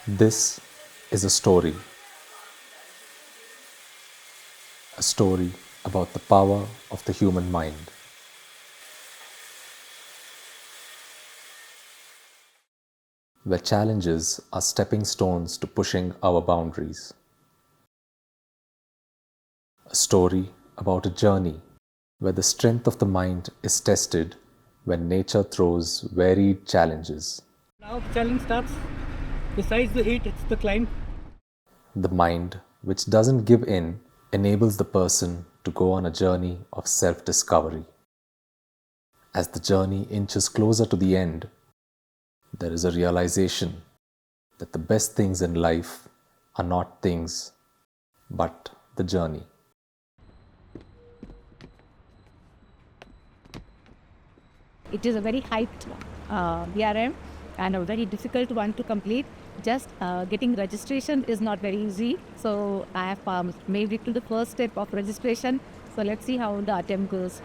This is a story about the power of the human mind, where challenges are stepping stones to pushing our boundaries. A story about a journey where the strength of the mind is tested when nature throws varied challenges. Now the challenge starts. Besides the heat, it's the climb. The mind, which doesn't give in, enables the person to go on a journey of self-discovery. As the journey inches closer to the end, there is a realization that the best things in life are not things, but the journey. It is a very hyped BRM and a very difficult one to complete. Just getting registration is not very easy. So I have made it to the first step of registration. So let's see how the attempt goes.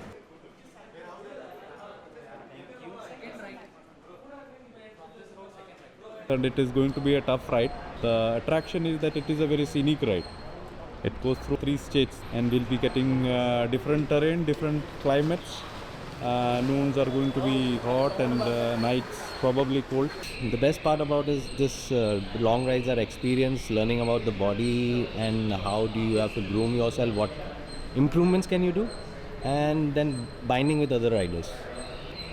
And it is going to be a tough ride. The attraction is that it is a very scenic ride. It goes through 3 states and we'll be getting different terrain, different climates. Noons are going to be hot and nights probably cold. The best part about this long rides are experience, learning about the body and how do you have to groom yourself, what improvements can you do, and then binding with other riders.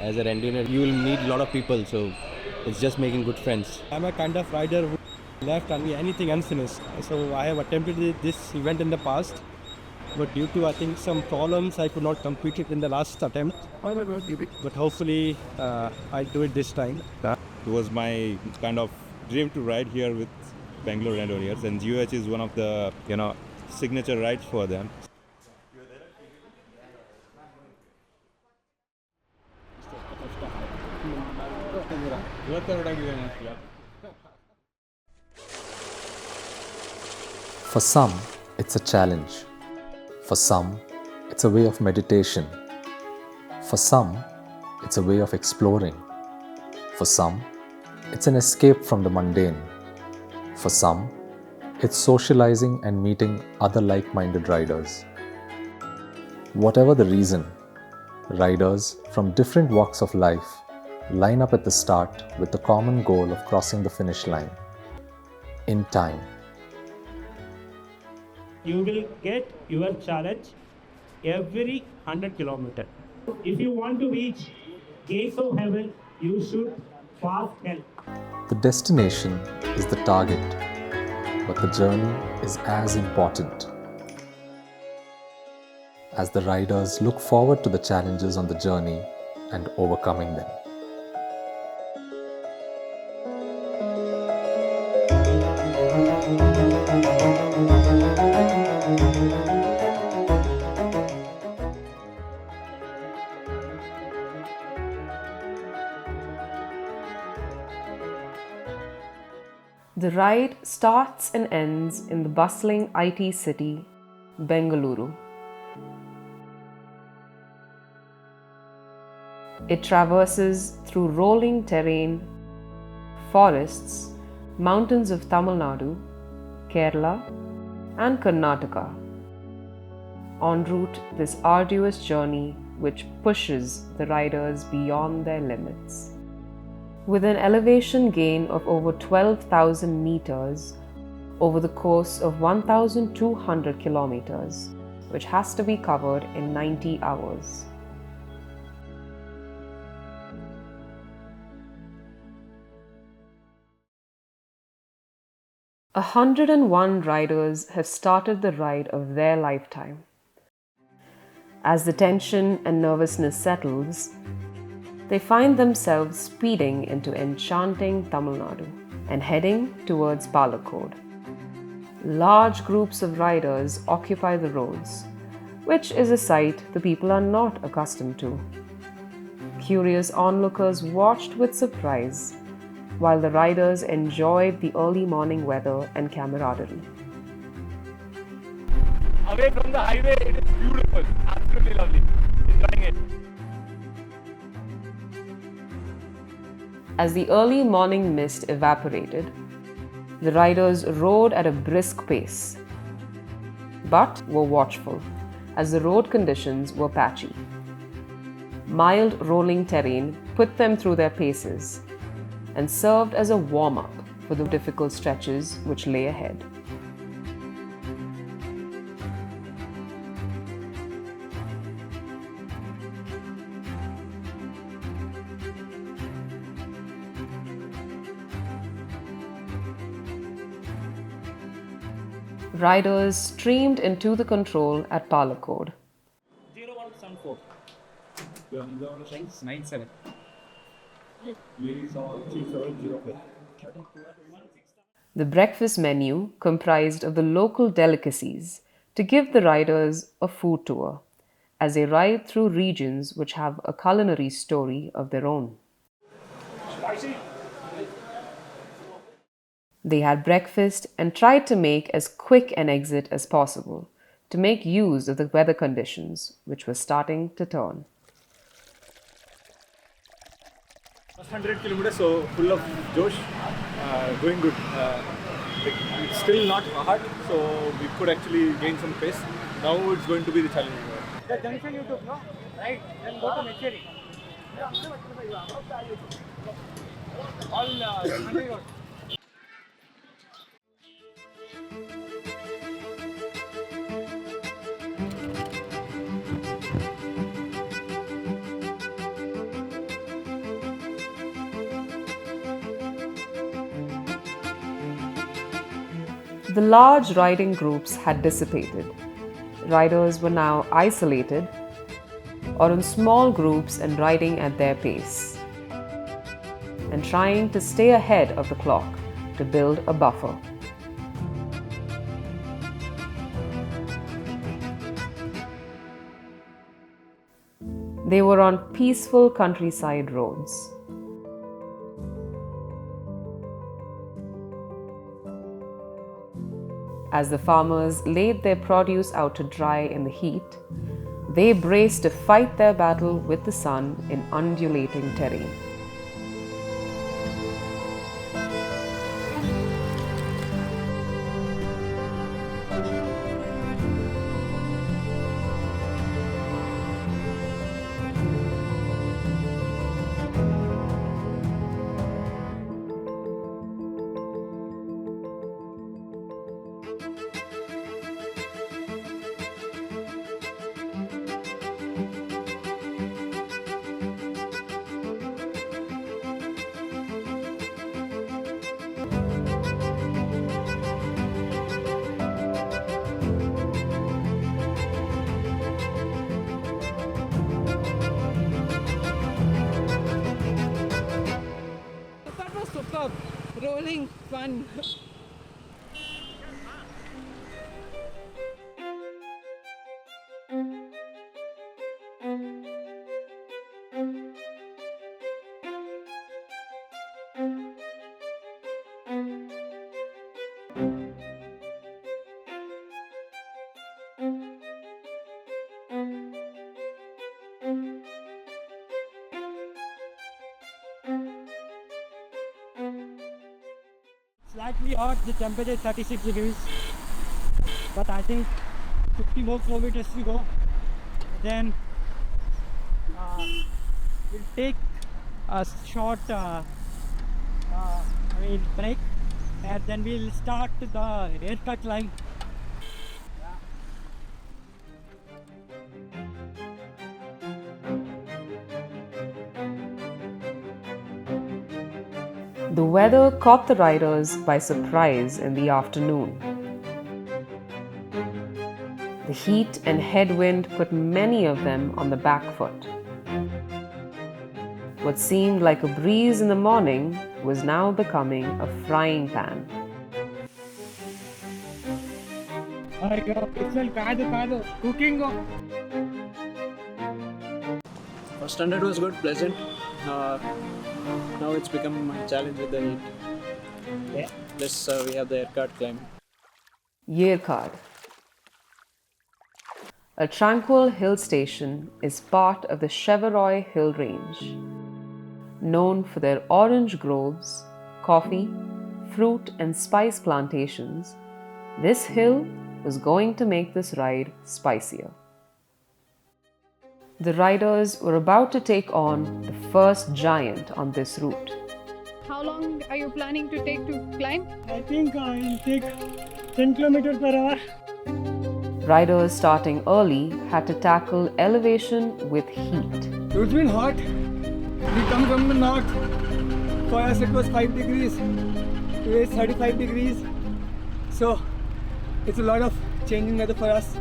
As a randonner, you will meet a lot of people, so it's just making good friends. I'm a kind of rider who left anything unfinished. So I have attempted this event in the past, but due to I think some problems, I could not complete it in the last attempt. But hopefully, I'll do it this time. It was my kind of dream to ride here with Bangalore Randonneurs, and GOH is one of the signature rides for them. For some, it's a challenge. For some, it's a way of meditation. For some, it's a way of exploring. For some, it's an escape from the mundane. For some, it's socializing and meeting other like-minded riders. Whatever the reason, riders from different walks of life line up at the start with the common goal of crossing the finish line in time. You will get your challenge every 100 kilometers. If you want to reach gates of heaven, you should pass hell. The destination is the target, but the journey is as important. As the riders look forward to the challenges on the journey and overcoming them. The ride starts and ends in the bustling IT city, Bengaluru. It traverses through rolling terrain, forests, mountains of Tamil Nadu, Kerala, and Karnataka. En route, this arduous journey which pushes the riders beyond their limits. With an elevation gain of over 12,000 meters over the course of 1,200 kilometers, which has to be covered in 90 hours. A 101 riders have started the ride of their lifetime. As the tension and nervousness settles, they find themselves speeding into enchanting Tamil Nadu and heading towards Palakkad. Large groups of riders occupy the roads, which is a sight the people are not accustomed to. Curious onlookers watched with surprise while the riders enjoyed the early morning weather and camaraderie. Away from the highway, it is beautiful, absolutely lovely. Enjoying it. As the early morning mist evaporated, The riders rode at a brisk pace, but were watchful as the road conditions were patchy. Mild rolling terrain put them through their paces and served as a warm-up for the difficult stretches which lay ahead. Riders streamed into the control at Palakkad. 0174. 97. The breakfast menu comprised of the local delicacies to give the riders a food tour as they ride through regions which have a culinary story of their own. They had breakfast and tried to make as quick an exit as possible to make use of the weather conditions which were starting to turn. 100 kilometers, so full of josh, going good. It's still not hard, so we could actually gain some pace. Now it's going to be the challenge. The junction you took, no? Right, then go to Mecheri. All country road. The large riding groups had dissipated. Riders were now isolated or in small groups and riding at their pace and trying to stay ahead of the clock to build a buffer. They were on peaceful countryside roads. As the farmers laid their produce out to dry in the heat, they braced to fight their battle with the sun in undulating terrain. That was superb. Rolling fun. Slightly hot, the temperature is 36 degrees. But I think 50 more kilometers to go. Then we'll take a short break, and then we'll start the Yercaud climb. The weather caught the riders by surprise in the afternoon. The heat and headwind put many of them on the back foot. What seemed like a breeze in the morning was now becoming a frying pan. Cooking. First 100 was good, pleasant. Now it's become a challenge with the heat. Yeah. Plus we have the Yercaud climb. Yercaud. A tranquil hill station is part of the Shevaroy Hill Range, known for their orange groves, coffee, fruit and spice plantations, this hill was going to make this ride spicier. The riders were about to take on the first giant on this route. How long are you planning to take to climb? I think I'll take 10 kilometers per hour. Riders starting early had to tackle elevation with heat. It's been hot. We come from the north. For us it was 5 degrees. Today it's 35 degrees. So it's a lot of changing weather for us.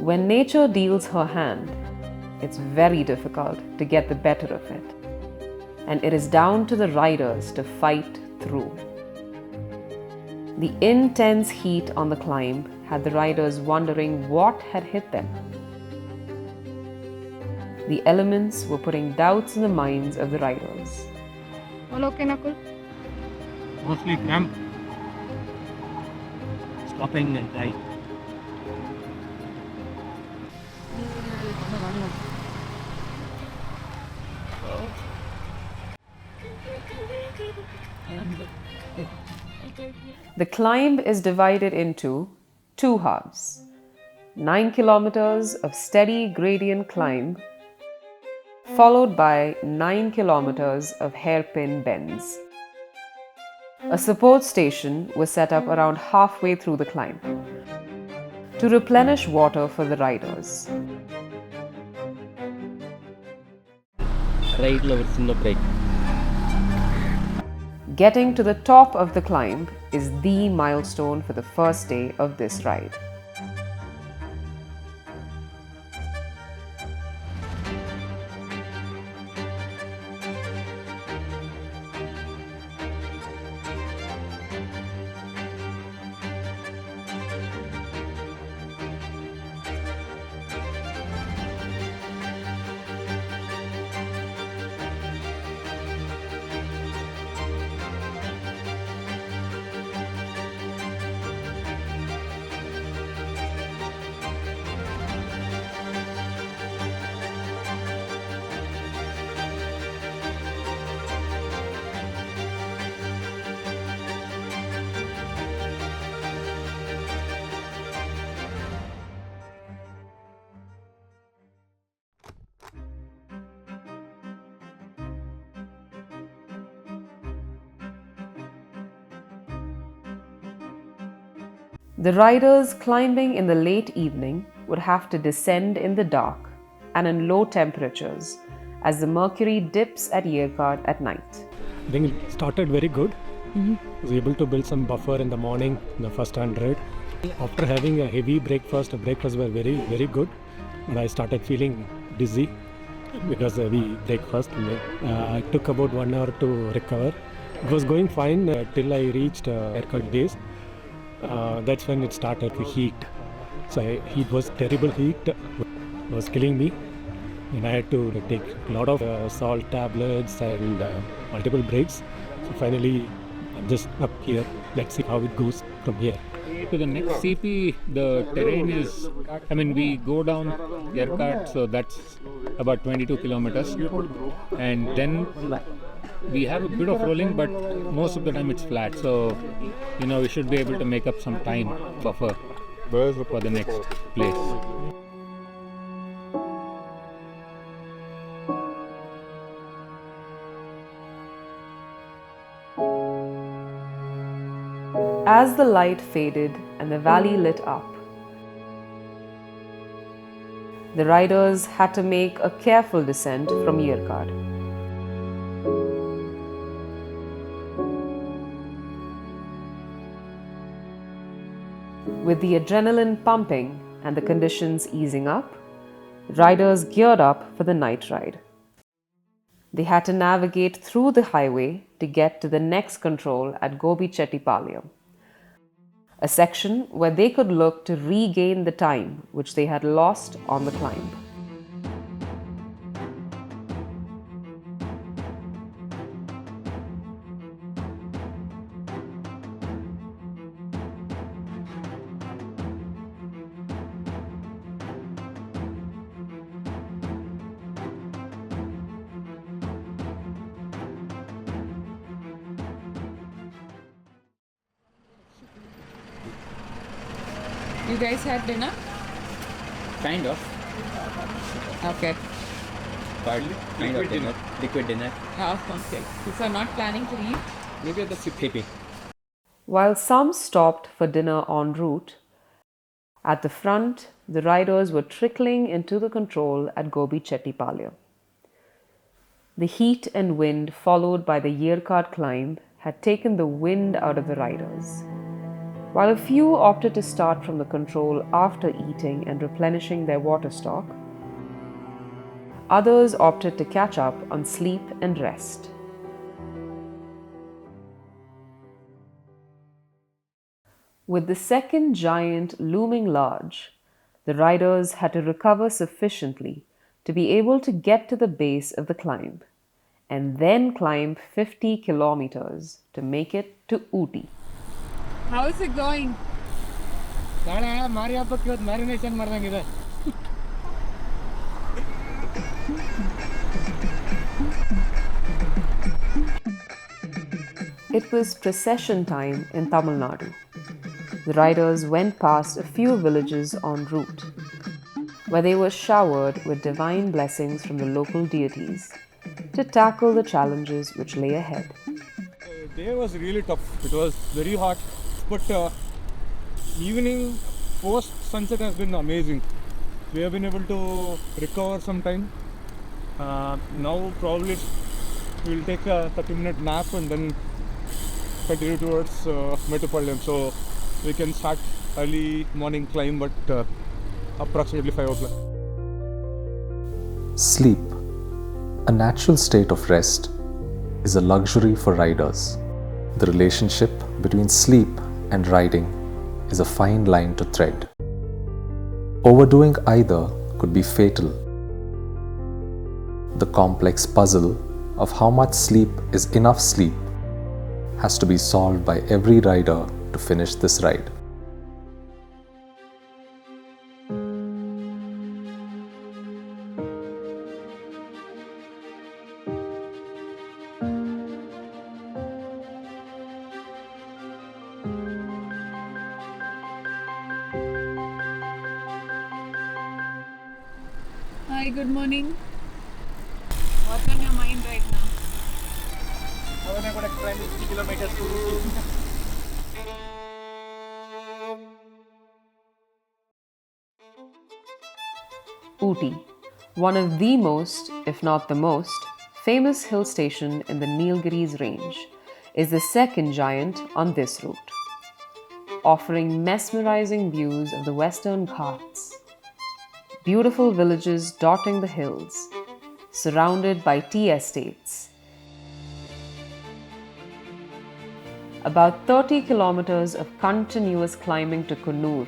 When nature deals her hand, it's very difficult to get the better of it. And it is down to the riders to fight through. The intense heat on the climb had the riders wondering what had hit them. The elements were putting doubts in the minds of the riders. All okay, Nakul? Mostly cramp. Stopping and die. The climb is divided into two halves. 9 kilometers of steady gradient climb, followed by 9 kilometers of hairpin bends. A support station was set up around halfway through the climb to replenish water for the riders. Right level in the break. Getting to the top of the climb is the milestone for the first day of this ride. The riders climbing in the late evening would have to descend in the dark and in low temperatures as the mercury dips at Yercaud at night. I think it started very good. I was able to build some buffer in the morning, in the first 100. After having a heavy breakfast, the breakfast were very, very good. And I started feeling dizzy because heavy breakfast. I took about 1 hour to recover. It was going fine till I reached Yercaud base. That's when it started to heat. So heat was terrible heat. It was killing me. And I had to take a lot of salt tablets and multiple breaks. So finally, I'm just up here. Let's see how it goes from here. To the next CP, the terrain is, we go down Yercaud, so that's about 22 kilometers. And then we have a bit of rolling, but most of the time it's flat. So, we should be able to make up some time buffer for the next place. As the light faded and the valley lit up, the riders had to make a careful descent from Yercaud. With the adrenaline pumping and the conditions easing up, riders geared up for the night ride. They had to navigate through the highway to get to the next control at Gobichettipalayam, a section where they could look to regain the time which they had lost on the climb. You guys had dinner? Kind of. Okay. But kind of dinner. Liquid dinner. Oh, okay. So not planning to eat? Maybe at the Sippy. While some stopped for dinner en route, at the front, the riders were trickling into the control at Gobichettipalayam. The heat and wind, followed by the Yercaud climb, had taken the wind out of the riders. While a few opted to start from the control after eating and replenishing their water stock, others opted to catch up on sleep and rest. With the second giant looming large, the riders had to recover sufficiently to be able to get to the base of the climb and then climb 50 kilometers to make it to Ooty. How is it going? It was procession time in Tamil Nadu. The riders went past a few villages en route, where they were showered with divine blessings from the local deities to tackle the challenges which lay ahead. The day was really tough. It was very hot, but evening post sunset has been amazing. We have been able to recover some time. Now probably we'll take a 30-minute nap and then continue towards Kattubetta, so we can start early morning climb at approximately 5 o'clock. Sleep, a natural state of rest, is a luxury for riders. The relationship between sleep and riding is a fine line to thread. Overdoing either could be fatal. The complex puzzle of how much sleep is enough sleep has to be solved by every rider to finish this ride. Hi, good morning. What's on your mind right now? I was going to climb 50 kilometers to Ooty. Ooty, one of the most, if not the most, famous hill station in the Nilgiris range, is the second giant on this route, offering mesmerizing views of the Western Ghats. Beautiful villages dotting the hills, surrounded by tea estates. About 30 kilometers of continuous climbing to Kannur,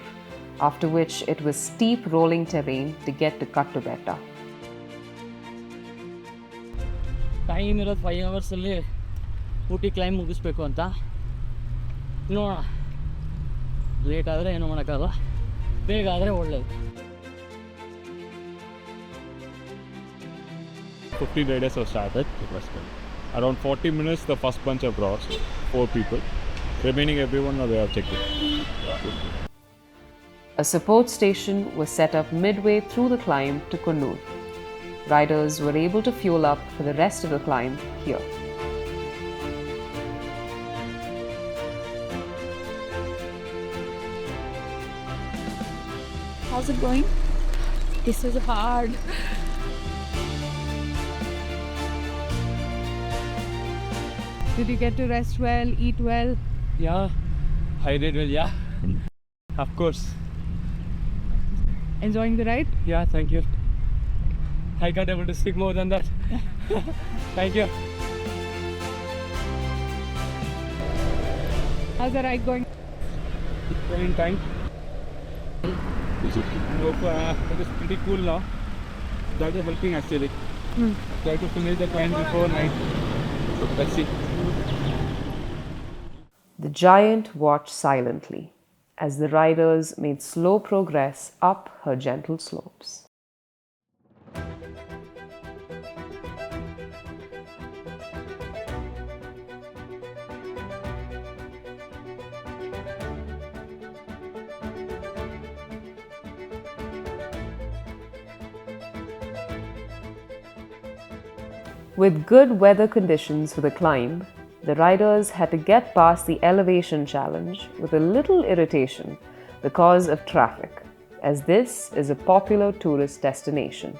after which it was steep rolling terrain to get to Kattubetta. Time is 5 hours ಅಲ್ಲಿ Ooty climb ಮುಗಿಸ್ಬೇಕು ಅಂತ ನೋಡೋಣ. Late ಆದರೆ ಏನೂ ಮಾಡೋಕ್ಕಾಗಲ್ಲ, ಬೇಗ ಆದರೆ ಒಳ್ಳೆಯದು. 15 riders have started. It was good. Around 40 minutes, the first bunch have crossed, 4 people. Remaining everyone they have checked it. A support station was set up midway through the climb to Kannur. Riders were able to fuel up for the rest of the climb here. How's it going? This is hard. Did you get to rest well, eat well? Yeah, I did well, yeah. Of course. Enjoying the ride? Yeah, thank you. I can't able to speak more than that. Thank you. How's the ride going? training time. And it is pretty cool now. That is helping actually. Try to finish the climb before night. So let's see. The giant watched silently as the riders made slow progress up her gentle slopes. With good weather conditions for the climb, the riders had to get past the elevation challenge with a little irritation because of traffic, as this is a popular tourist destination.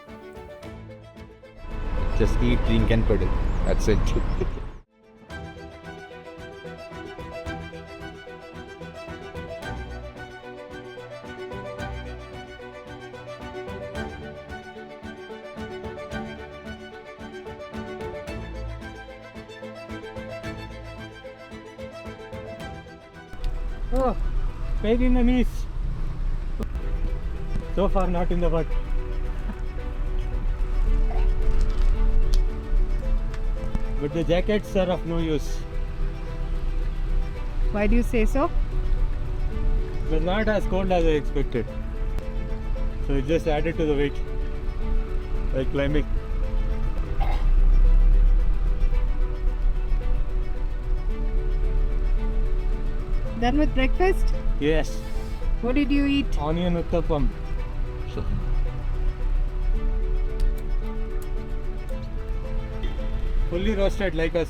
Just eat, drink and pedal. That's it. Oh, pain in the knees. So far not in the butt. But the jackets are of no use. Why do you say so? It was not as cold as I expected. So it just added to the weight by climbing. Done with breakfast? Yes, What did you eat? onion uttapam. Fully roasted like us.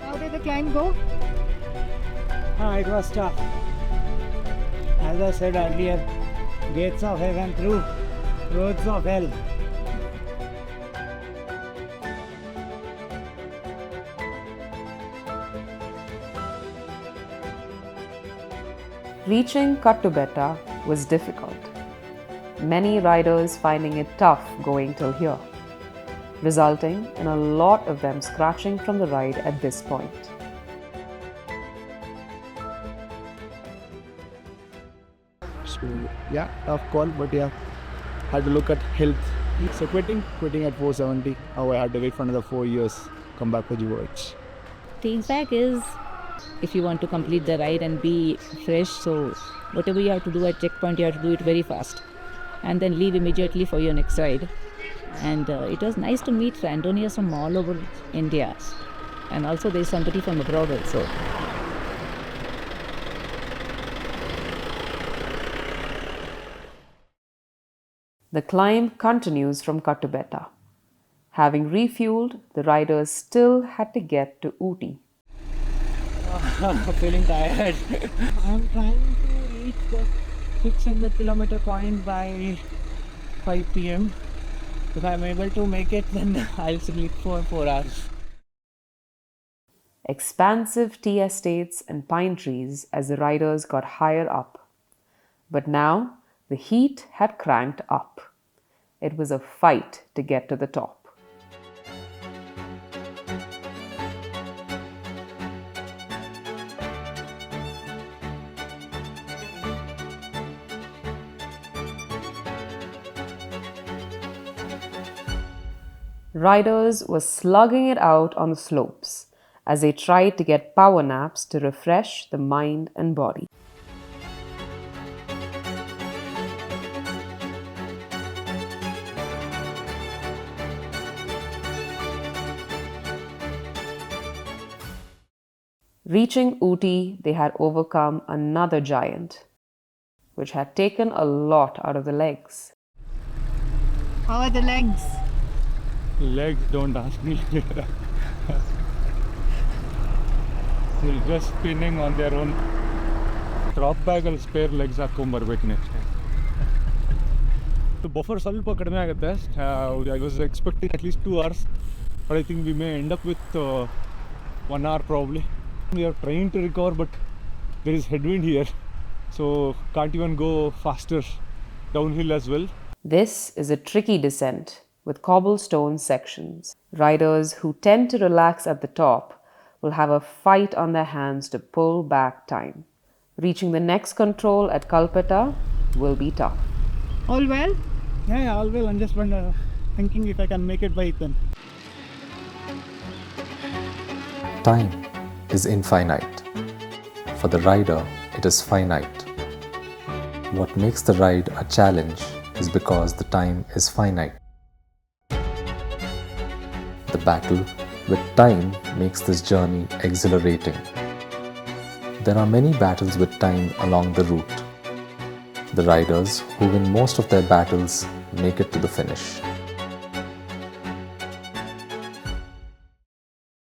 How did the climb go? It was tough. As I said earlier, gates of heaven through roads of hell. Reaching Kattubetta was difficult, many riders finding it tough going till here, resulting in a lot of them scratching from the ride at this point. So yeah, tough call, but yeah, had to look at health. So quitting at 470. I had to wait for another 4 years, come back with words. Feedback is if you want to complete the ride and be fresh, so whatever you have to do at checkpoint, you have to do it very fast and then leave immediately for your next ride. And it was nice to meet randonneurs from all over India, and also there is somebody from abroad also. The climb continues from Kattubetta. Having refueled, the riders still had to get to Ooty. Feeling tired. I'm trying to reach the 600-kilometer point by 5 p.m. If I'm able to make it, then I'll sleep for 4 hours. Expansive tea estates and pine trees as the riders got higher up. But now the heat had cranked up. It was a fight to get to the top. Riders were slugging it out on the slopes as they tried to get power naps to refresh the mind and body. Reaching Ooty, they had overcome another giant, which had taken a lot out of the legs. How are the legs? Legs, don't ask me. They're just spinning on their own. Drop bag and spare legs ಹಾಕೊಂಬರ್ಬೇಕು next time. The buffer ಸ್ವಲ್ಪ ಕಡಿಮೆ ಆಗುತ್ತೆ. I was expecting at least 2 hours, but I think we may end up with 1 hour probably. We are trying to recover, but there is headwind here, so can't even go faster downhill as well. This is a tricky descent with cobblestone sections. Riders who tend to relax at the top will have a fight on their hands to pull back time. Reaching the next control at Kalpetta will be tough. All well? Yeah, all well. I'm just thinking if I can make it by then. Time is infinite. For the rider, it is finite. What makes the ride a challenge is because the time is finite. The battle with time makes this journey exhilarating. There are many battles with time along the route. The riders who win most of their battles make it to the finish.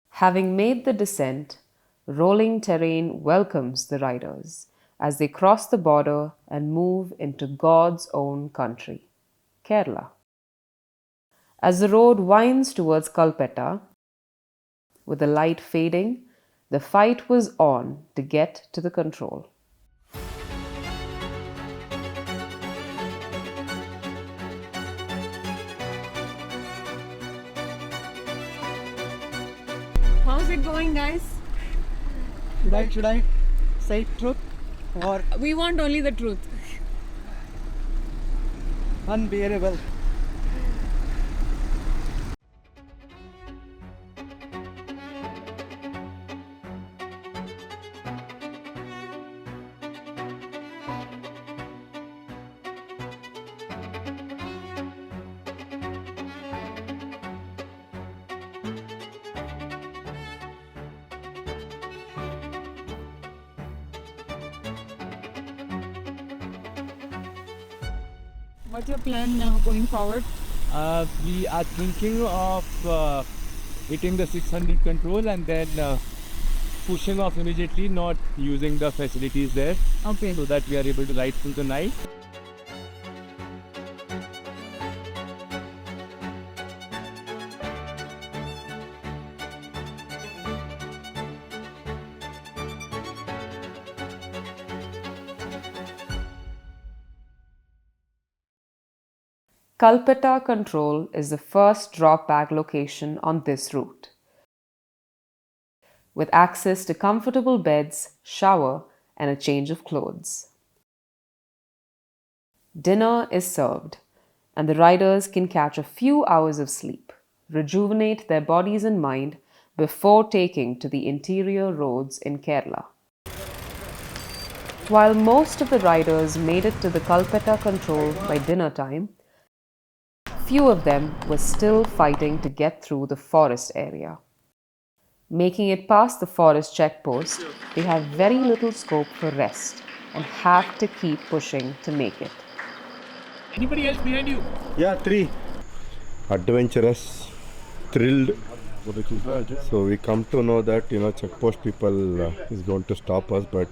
Having made the descent, rolling terrain welcomes the riders as they cross the border and move into God's own country, Kerala. As the road winds towards Kalpetta, with the light fading, the fight was on to get to the control. How's it going, guys? Should I say truth or We want only the truth. unbearable? What's your plan now going forward? We are thinking of hitting the 600 control and then pushing off immediately, not using the facilities there, Okay. so that we are able to ride through the night. Kalpetta Control is the first drop bag location on this route. With access to comfortable beds, shower, and a change of clothes. Dinner is served, and the riders can catch a few hours of sleep, rejuvenate their bodies and mind before taking to the interior roads in Kerala. While most of the riders made it to the Kalpetta Control by dinner time, few of them were still fighting to get through the forest area. Making it past the forest checkpost, they have very little scope for rest and have to keep pushing to make it. Anybody else behind you? Yeah, 3. Adventurous, thrilled. So we come to know that checkpost people is going to stop us, but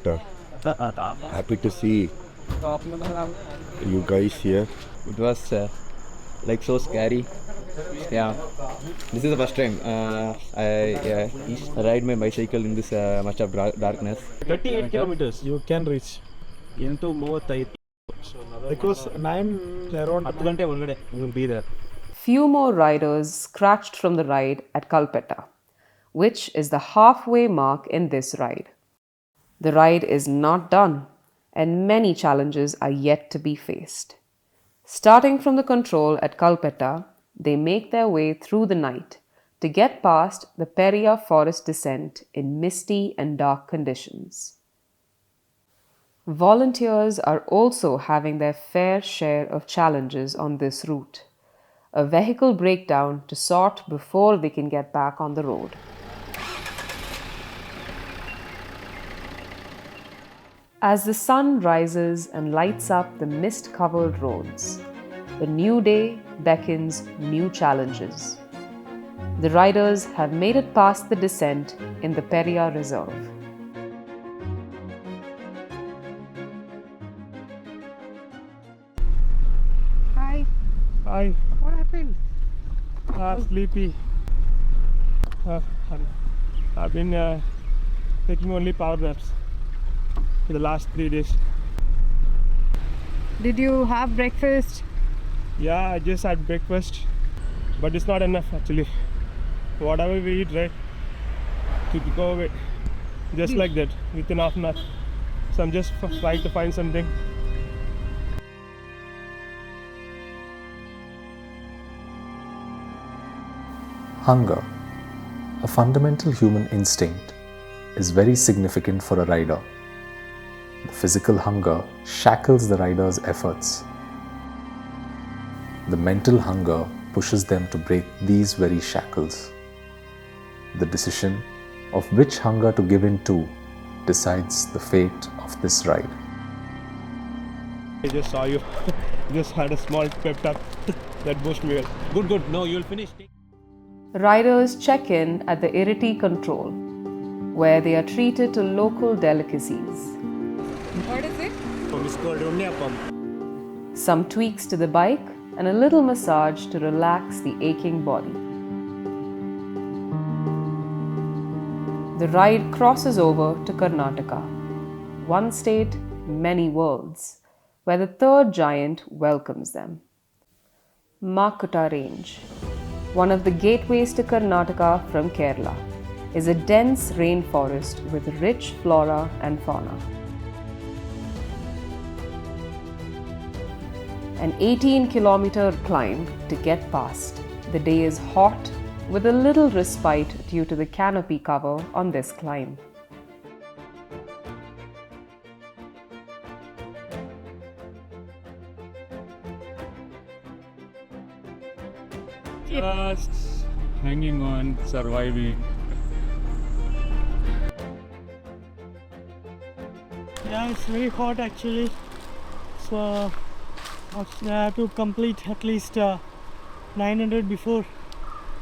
happy to see you guys here. It was so scary. Yeah, this is the first time I ride my bicycle in this much of darkness. 38 kilometers you can reach. Into more tight. Because 9 around 10 ಗಂಟೆ ಒಳಗಡೆ you will be there. Few more riders scratched from the ride at Kalpetta, which is the halfway mark in this ride. The ride is not done, and many challenges are yet to be faced. Starting from the control at Kalpetta, they make their way through the night to get past the Periya forest descent in misty and dark conditions. Volunteers are also having their fair share of challenges on this route. A vehicle breakdown to sort before they can get back on the road. As the sun rises and lights up the mist-covered roads, a new day beckons new challenges. The riders have made it past the descent in the Periya Reserve. Hi. Hi. What happened? Sleepy. I've been taking only power naps for the last 3 days. Did you have breakfast? Yeah, I just had breakfast, but it's not enough actually. Whatever we eat, right, to go away just like that within half an hour. So I'm just trying to find something. Hunger, a fundamental human instinct, is very significant for a rider. The physical hunger shackles the rider's efforts. The mental hunger pushes them to break these very shackles. The decision of which hunger to give in to decides the fate of this ride. I just saw you. Just had a small pep talk that boosted me. Good. No, you'll finish. Riders check in at the Iritty control, where they are treated to local delicacies. What is it? Some tweaks to the bike and a little massage to relax the aching body. The ride crosses over to Karnataka, one state, many worlds, where the third giant welcomes them. Makutta Range, one of the gateways to Karnataka from Kerala, is a dense rainforest with rich flora and fauna. An 18-kilometer climb to get past. The day is hot, with a little respite due to the canopy cover on this climb. Just hanging on, surviving. Yeah, it's very hot actually. So I have to complete at least 900 before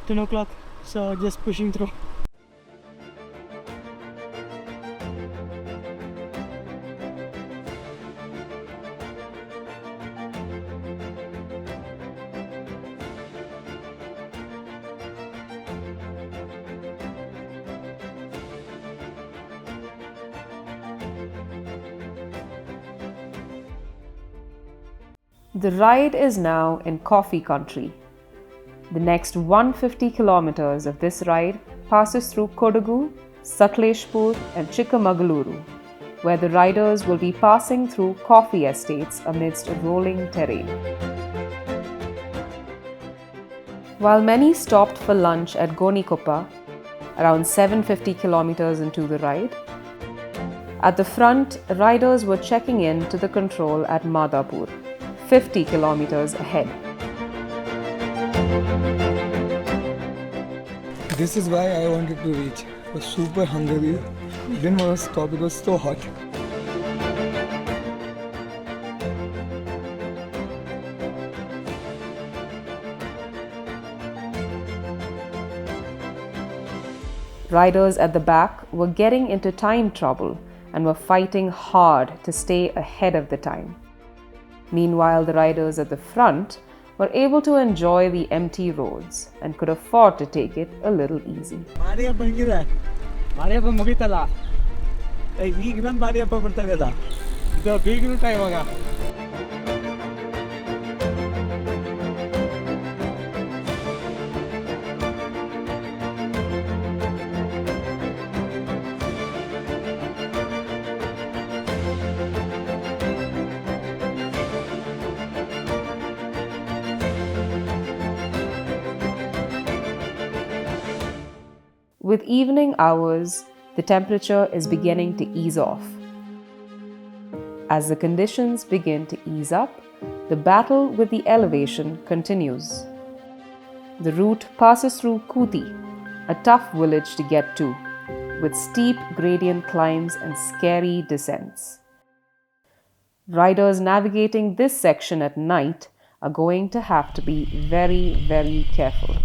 10 o'clock. So just pushing through. The ride is now in coffee country. The next 150 kilometers of this ride passes through Kodagu, Sakleshpur and Chikamagaluru, where the riders will be passing through coffee estates amidst rolling terrain. While many stopped for lunch at Gonikoppa, around 750 kilometers into the ride, at the front, riders were checking in to the control at Madhapur, 50 kilometers ahead. This is why I wanted to reach. I was super hungry. Didn't want to stop, it was so hot. Riders at the back were getting into time trouble and were fighting hard to stay ahead of the time. Meanwhile, the riders at the front were able to enjoy the empty roads and could afford to take it a little easy. With evening hours, the temperature is beginning to ease off. As the conditions begin to ease up, the battle with the elevation continues. The route passes through Ooty, a tough village to get to, with steep gradient climbs and scary descents. Riders navigating this section at night are going to have to be very, very careful.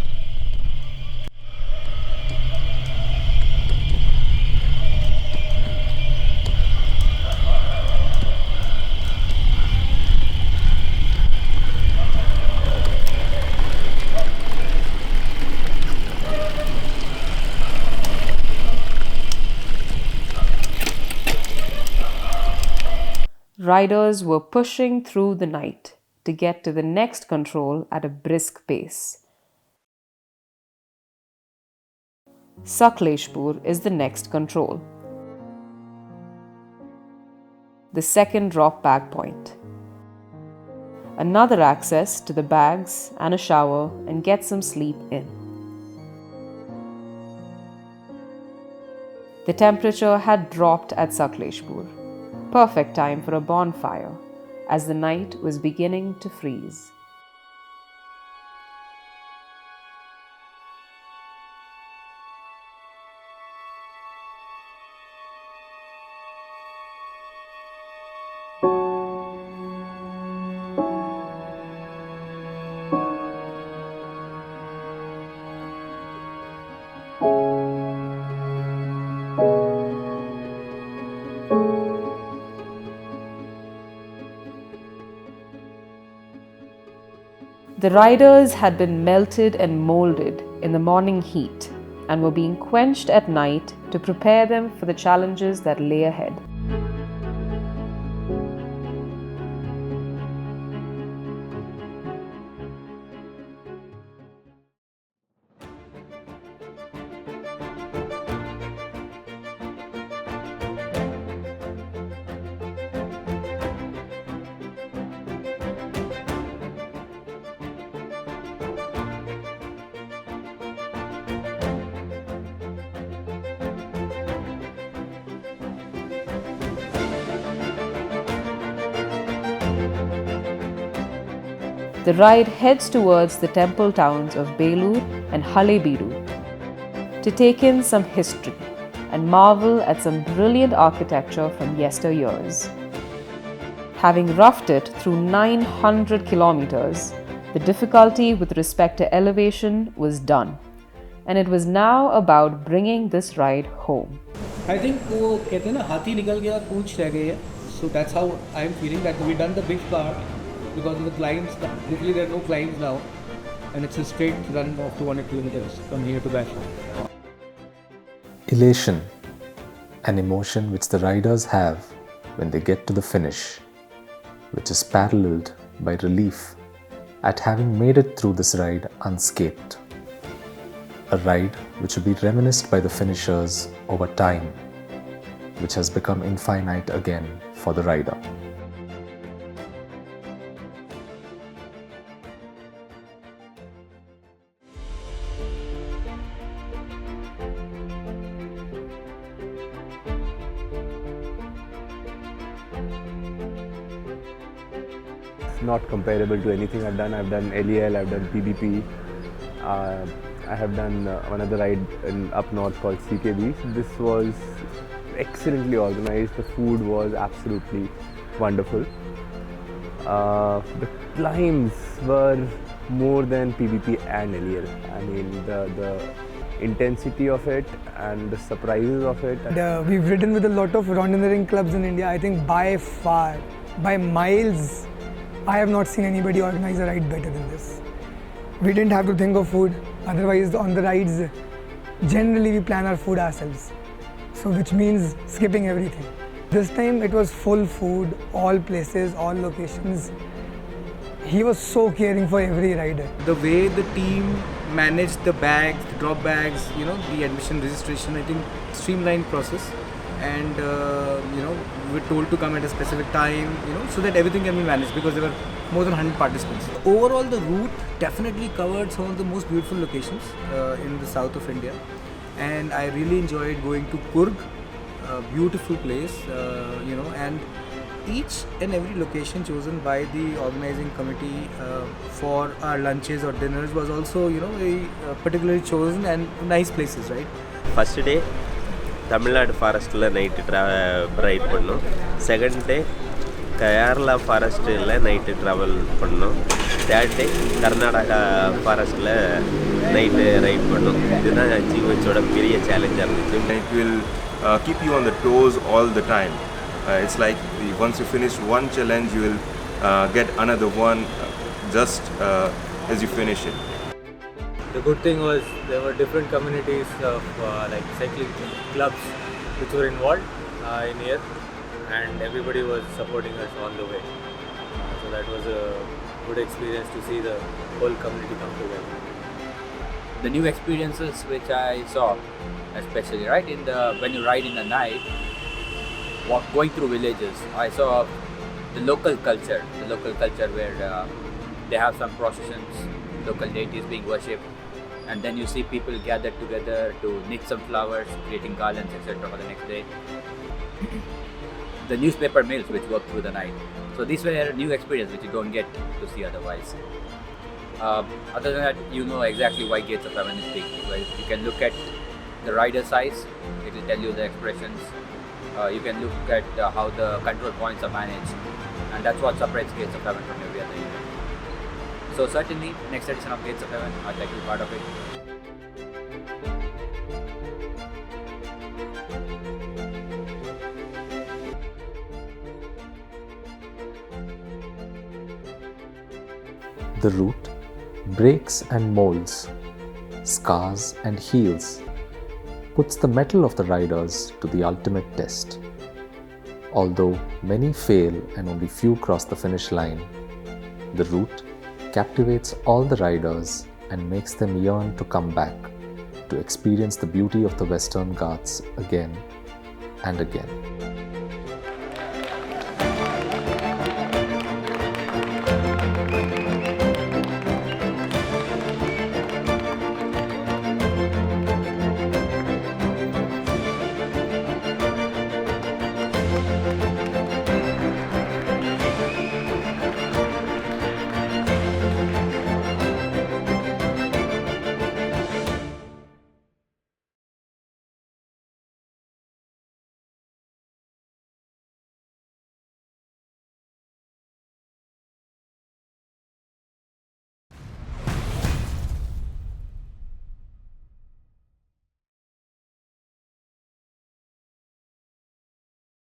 riders were pushing through the night to get to the next control at a brisk pace. Sakleshpur is the next control, the second drop bag point. Another access to the bags and a shower and get some sleep in. The temperature had dropped at Sakleshpur. Perfect time for a bonfire, as the night was beginning to freeze. The riders had been melted and molded in the morning heat and were being quenched at night to prepare them for the challenges that lay ahead. The ride heads towards the temple towns of Belur and Halebeedu to take in some history and marvel at some brilliant architecture from yesteryears. Having roughed it through 900 kilometers, the difficulty with respect to elevation was done, and it was now about bringing this ride home. I think वो कहते हैं ना हाथी निकल गया पूंछ रह गई है. So that's how I'm feeling that we done the big part because of the climbs. Literally there are no climbs now, and it's a straight run of 200 kilometers from here to back. Elation, an emotion which the riders have when they get to the finish, which is paralleled by relief at having made it through this ride unscathed. A ride which will be reminisced by the finishers over time, which has become infinite again for the rider. Not comparable to anything I've done. I've done LEL, I've done PBP, I have done another ride up north called CKB. This was excellently organized. The food was absolutely wonderful. The climbs were more than PBP and LEL. I mean, the intensity of it and the surprises of it. We've ridden with a lot of randonneuring clubs in India. I think by far, by miles, I have not seen anybody organize a ride better than this. We didn't have to think of food. Otherwise, on the rides, generally we plan our food ourselves. So which means skipping everything. This time it was full food, all places, all locations. He was so caring for every rider. The way the team managed the bags, the drop bags, the admission registration, I think streamlined process. And we were told to come at a specific time, so that everything can be managed because there were more than 100 participants. Overall, the route definitely covered some of the most beautiful locations in the south of India, and I really enjoyed going to Kurg, a beautiful place, and each and every location chosen by the organizing committee for our lunches or dinners was also, very particularly chosen and nice places, right? First day, Tamil Nadu forest la night ride பண்ணோம். Second day, Kerala forest la night travel பண்ணோம். Third day, Karnataka forest la night ride பண்ணோம். இதுதான் ஜீவச்சோட பெரிய சேலஞ்சா இருந்துச்சு. It will keep you on the toes all the time. It's like once you finish one challenge, you will get another one just as you finish it. The good thing was there were different communities of like cycling clubs which were involved in here, and everybody was supporting us all the way. So that was a good experience to see the whole community come together. The new experiences which I saw, especially right in the when you ride in the night, going through villages, I saw the local culture where they have some processions, local deities being worshipped, and then you see people gathered together to knit some flowers, creating garlands, etc. for the next day. The newspaper mills which work through the night. So these were new experiences which you don't get to see otherwise. Other than that, you know exactly why Gates of Heaven is big. Well, you can look at the rider size, it will tell you the expressions. You can look at how the control points are managed, and that's what separates Gates of Heaven from every other event. So certainly, next edition of Gates of Heaven, I'd like to be part of it. The route breaks and molds, scars and heals, puts the mettle of the riders to the ultimate test. Although many fail and only few cross the finish line, the route captivates all the riders and makes them yearn to come back to experience the beauty of the Western Ghats again and again.